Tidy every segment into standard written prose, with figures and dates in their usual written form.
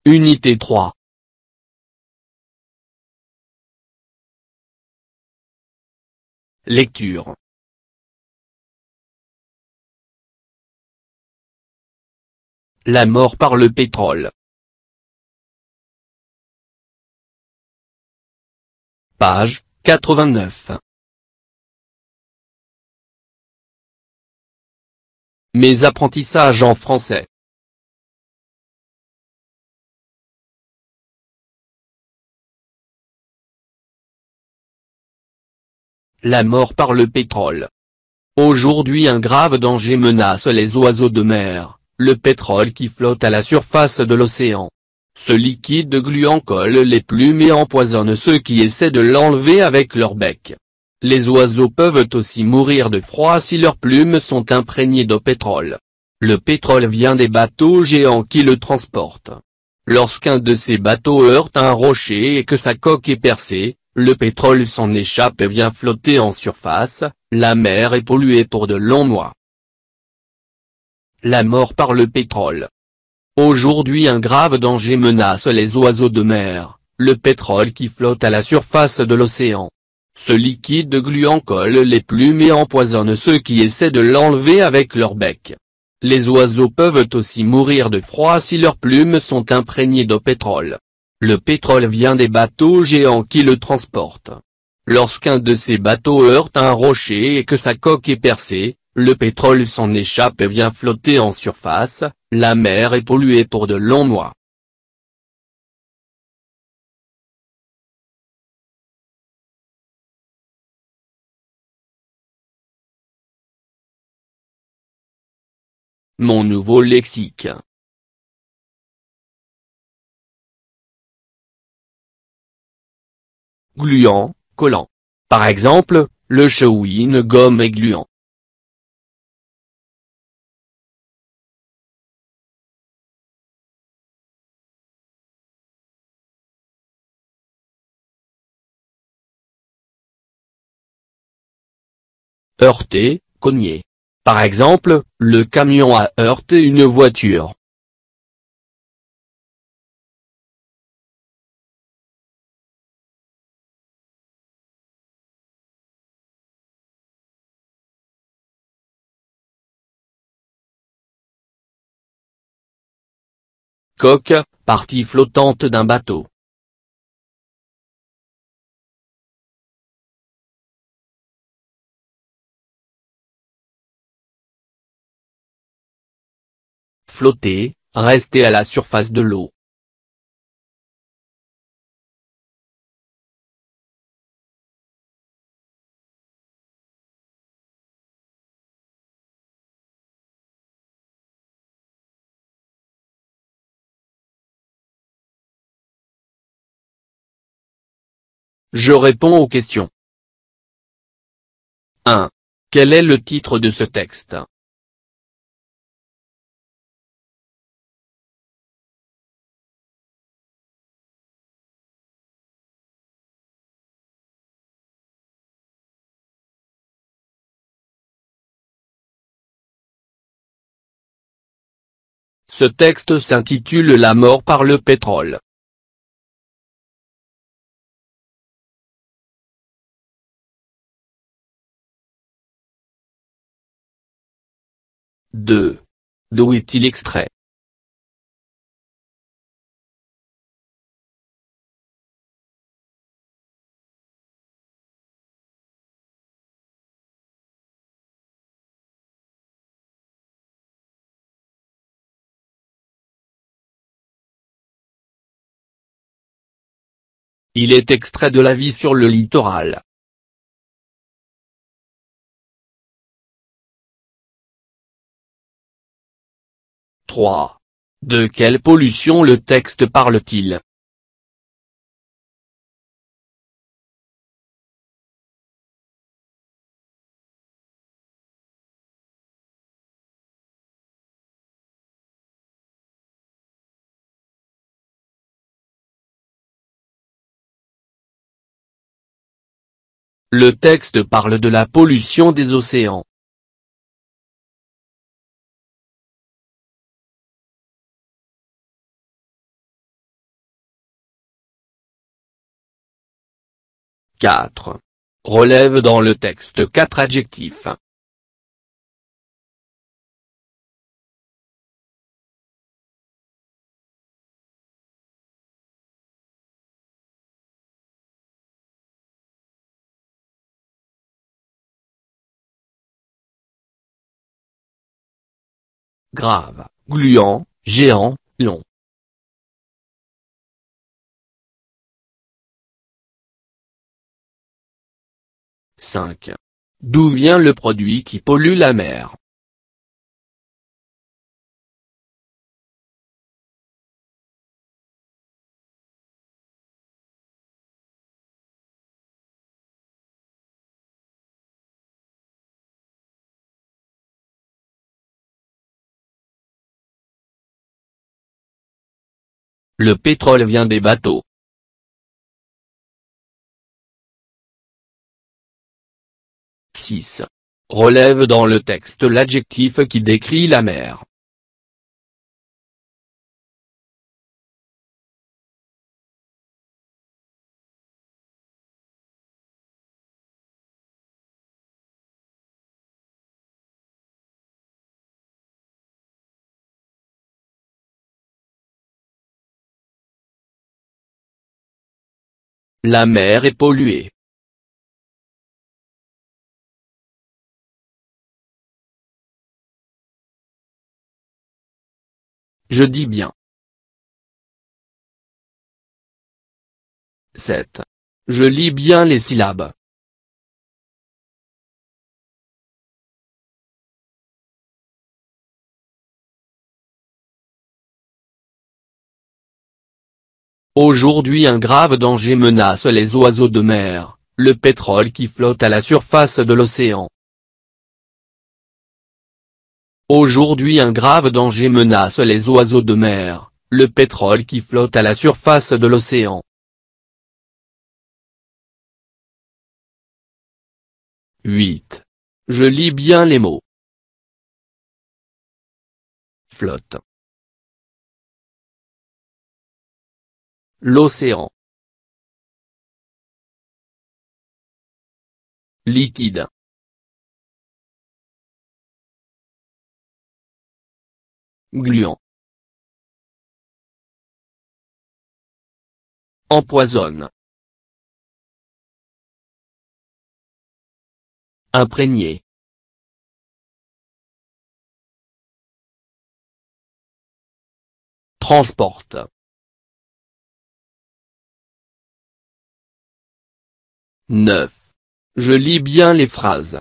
Unité 3. Lecture. La mort par le pétrole. Page 89. Mes apprentissages en français. La mort par le pétrole. Aujourd'hui un grave danger menace les oiseaux de mer, le pétrole qui flotte à la surface de l'océan. Ce liquide gluant colle les plumes et empoisonne ceux qui essaient de l'enlever avec leur bec. Les oiseaux peuvent aussi mourir de froid si leurs plumes sont imprégnées de pétrole. Le pétrole vient des bateaux géants qui le transportent. Lorsqu'un de ces bateaux heurte un rocher et que sa coque est percée, le pétrole s'en échappe et vient flotter en surface, la mer est polluée pour de longs mois. La mort par le pétrole. Aujourd'hui un grave danger menace les oiseaux de mer, le pétrole qui flotte à la surface de l'océan. Ce liquide gluant colle les plumes et empoisonne ceux qui essaient de l'enlever avec leur bec. Les oiseaux peuvent aussi mourir de froid si leurs plumes sont imprégnées de pétrole. Le pétrole vient des bateaux géants qui le transportent. Lorsqu'un de ces bateaux heurte un rocher et que sa coque est percée, le pétrole s'en échappe et vient flotter en surface, la mer est polluée pour de longs mois. Mon nouveau lexique. Gluant, collant. Par exemple, le chewing-gum est gluant. Heurter, cogner. Par exemple, le camion a heurté une voiture. Coque, partie flottante d'un bateau. Flotter, rester à la surface de l'eau. Je réponds aux questions. 1. Quel est le titre de ce texte? Ce texte s'intitule La mort par le pétrole. 2. D'où est-il extrait? 'Il est extrait de La vie sur le littoral'. 3. De quelle pollution le texte parle-t-il? Le texte parle de la pollution des océans. « 4. Relève dans le texte 4 adjectifs. Grave, gluant, géant, long. « 5. D'où vient le produit qui pollue la mer? Le pétrole vient des bateaux. « 6. Relève dans le texte l'adjectif qui décrit la mer. La mer est polluée. Je dis bien. 7. Je lis bien les syllabes. Aujourd'hui un grave danger menace les oiseaux de mer, le pétrole qui flotte à la surface de l'océan. Aujourd'hui un grave danger menace les oiseaux de mer, le pétrole qui flotte à la surface de l'océan. 8. Je lis bien les mots. Flotte. L'océan. Liquide. Gluant. Empoisonne. Imprégné. Transporte. 9. Je lis bien les phrases.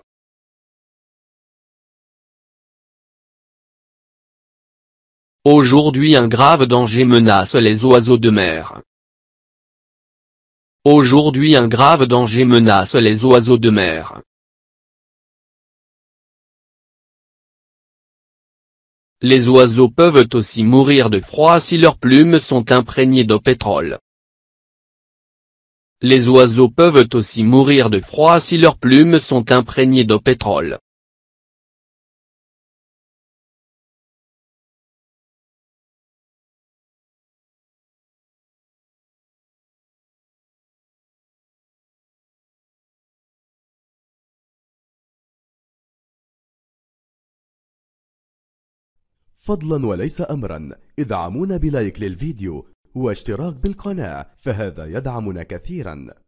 Aujourd'hui un grave danger menace les oiseaux de mer. Aujourd'hui un grave danger menace les oiseaux de mer. Les oiseaux peuvent aussi mourir de froid si leurs plumes sont imprégnées de pétrole. Les oiseaux peuvent aussi mourir de froid si leurs plumes sont imprégnées de pétrole. فضلا وليس أمرا ادعمونا بلايك للفيديو واشتراك بالقناة، فهذا يدعمنا كثيرا.